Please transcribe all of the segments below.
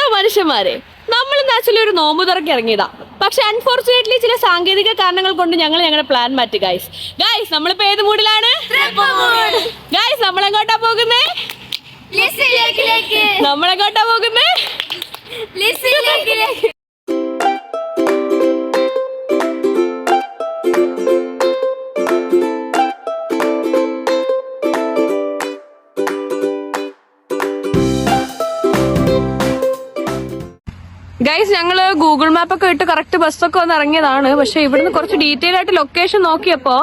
Hello മനുഷ്യന്മാരെ, നമ്മൾ actually ഒരു നോമ്പ് തുറക്കി ഇറങ്ങിയതാ. പക്ഷെ അൺഫോർച്ചുനേറ്റ്ലി ചില സാങ്കേതിക കാരണങ്ങൾ കൊണ്ട് ഞങ്ങൾ ഞങ്ങളുടെ പ്ലാൻ മാറ്റി. ഗൈസ് നമ്മളിപ്പോ ഏത് മൂഡിലാണ്? ഗൈസ് നമ്മളെങ്ങോട്ടാ പോകുന്നേ? നമ്മളെങ്ങോട്ടാ പോകുന്നേ? ഗൈസ് ഞങ്ങള് ഗൂഗിൾ മാപ്പ് ഒക്കെ ഇട്ട് കറക്റ്റ് ബസ്സൊക്കെ വന്ന് ഇറങ്ങിയതാണ്. പക്ഷെ ഇവിടുന്ന് കുറച്ച് ഡീറ്റെയിൽ ആയിട്ട് ലൊക്കേഷൻ നോക്കിയപ്പോ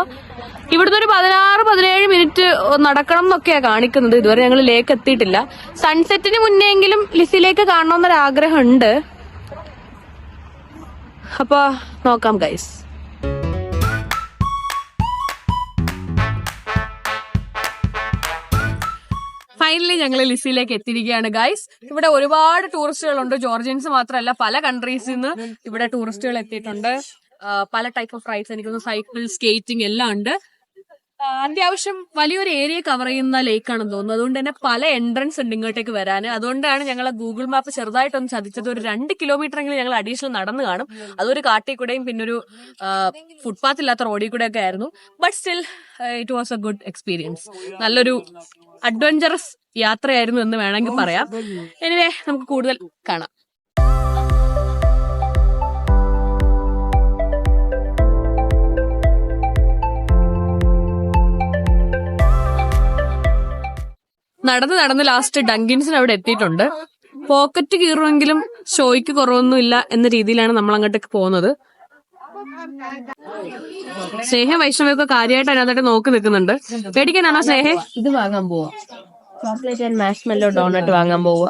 ഇവിടുന്ന് ഒരു 16-17 മിനിറ്റ് നടക്കണം എന്നൊക്കെയാ കാണിക്കുന്നത്. ഇതുവരെ ഞങ്ങൾ ലേക്ക് എത്തിയിട്ടില്ല. സൺസെറ്റിന് മുന്നെങ്കിലും ലിസിലേക്ക് കാണണമെന്നൊരാഗ്രഹം ഉണ്ട്. അപ്പൊ നോക്കാം ഗൈസ്. ഫൈനലി ഞങ്ങൾ ലിസിയിലേക്ക് എത്തിയിരിക്കുകയാണ് ഗൈസ്. ഇവിടെ ഒരുപാട് ടൂറിസ്റ്റുകളുണ്ട്. ജോർജിയൻസ് മാത്രമല്ല, പല കൺട്രീസിൽ നിന്ന് ഇവിടെ ടൂറിസ്റ്റുകൾ എത്തിയിട്ടുണ്ട്. പല ടൈപ്പ് ഓഫ് റൈഡ്സ്, എനിക്കൊന്ന് സൈക്കിൾ, സ്കേറ്റിംഗ് എല്ലാം ഉണ്ട്. അത്യാവശ്യം വലിയൊരു ഏരിയ കവർ ചെയ്യുന്ന ലേക്കാണെന്ന് തോന്നുന്നു. അതുകൊണ്ട് തന്നെ പല എൻട്രൻസ് ഉണ്ട് ഇങ്ങോട്ടേക്ക് വരാൻ. അതുകൊണ്ടാണ് ഞങ്ങൾ ഗൂഗിൾ മാപ്പ് ചെറുതായിട്ടൊന്ന് ചതിച്ചത്. ഒരു 2 കിലോമീറ്റർ എങ്കിലും ഞങ്ങൾ അഡീഷണൽ നടന്നു കാണും. അതൊരു കാട്ടിൽ കൂടെയും പിന്നെ ഒരു ഫുട്പാത്ത് ഇല്ലാത്ത റോഡിൽ കൂടെ ഒക്കെ ആയിരുന്നു. But still it was A good experience. നല്ലൊരു അഡ്വഞ്ചറസ് യാത്രയായിരുന്നു എന്ന് വേണമെങ്കിൽ പറയാം. എനിവേ നമുക്ക് കൂടുതൽ കാണാം. നടന്ന് ലാസ്റ്റ് ഡങ്കിൻസിന് അവിടെ എത്തിയിട്ടുണ്ട്. പോക്കറ്റ് കീറുമെങ്കിലും ഷോയ്ക്ക് കുറവൊന്നുമില്ല എന്ന രീതിയിലാണ് നമ്മൾ അങ്ങോട്ടേക്ക് പോകുന്നത്. സ്നേഹ വൈഷ്ണവൊക്കെ കാര്യമായിട്ട് അതിനകത്തായിട്ട് നോക്കി നിൽക്കുന്നുണ്ട്. പേടിക്കാനാണോ സ്നേഹ? ഇത് വാങ്ങാൻ പോവാ. ചോക്ലേറ്റ് ആൻഡ് മാഷ്മെല്ലോ ഡോണറ്റ് വാങ്ങാൻ പോവാ.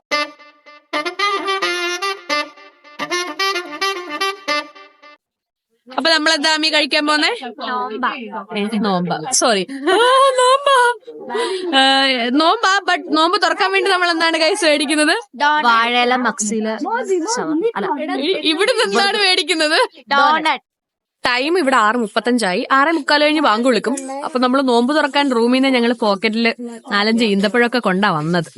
അപ്പൊ നമ്മളെന്താ അമ്മി കഴിക്കാൻ പോന്നെ? നോമ്പ. സോറി, നോമ്പാ. ബട്ട് നോമ്പ് തുറക്കാൻ വേണ്ടി നമ്മൾ എന്താണ് കൈസ് മേടിക്കുന്നത്? വാഴയില, മക്സില്. ഇവിടെ എന്താണ് മേടിക്കുന്നത്? ഡോണറ്റ്. ടൈം ഇവിടെ 6:35 6:45 കഴിഞ്ഞ് ബാങ്ക് വിളിക്കും. അപ്പൊ നമ്മൾ നോമ്പ് തുറക്കാൻ റൂമിൽ നിന്ന് ഞങ്ങൾ പോക്കറ്റില് 4-5 ഈന്തപ്പഴമൊക്കെ കൊണ്ടാ വന്നത്.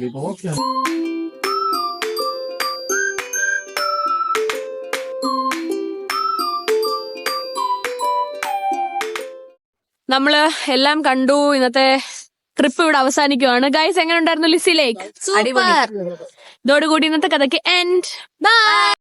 നമ്മള് എല്ലാം കണ്ടു. ഇന്നത്തെ ട്രിപ്പ് ഇവിടെ അവസാനിക്കുവാണ്. ഗൈസ് എങ്ങനെ ഉണ്ടായിരുന്നു ലിസി ലേക്ക്? സൂപ്പർ. ഇതോടുകൂടി ഇന്നത്തെ കഥയ്ക്ക് എൻഡ്. ബൈ.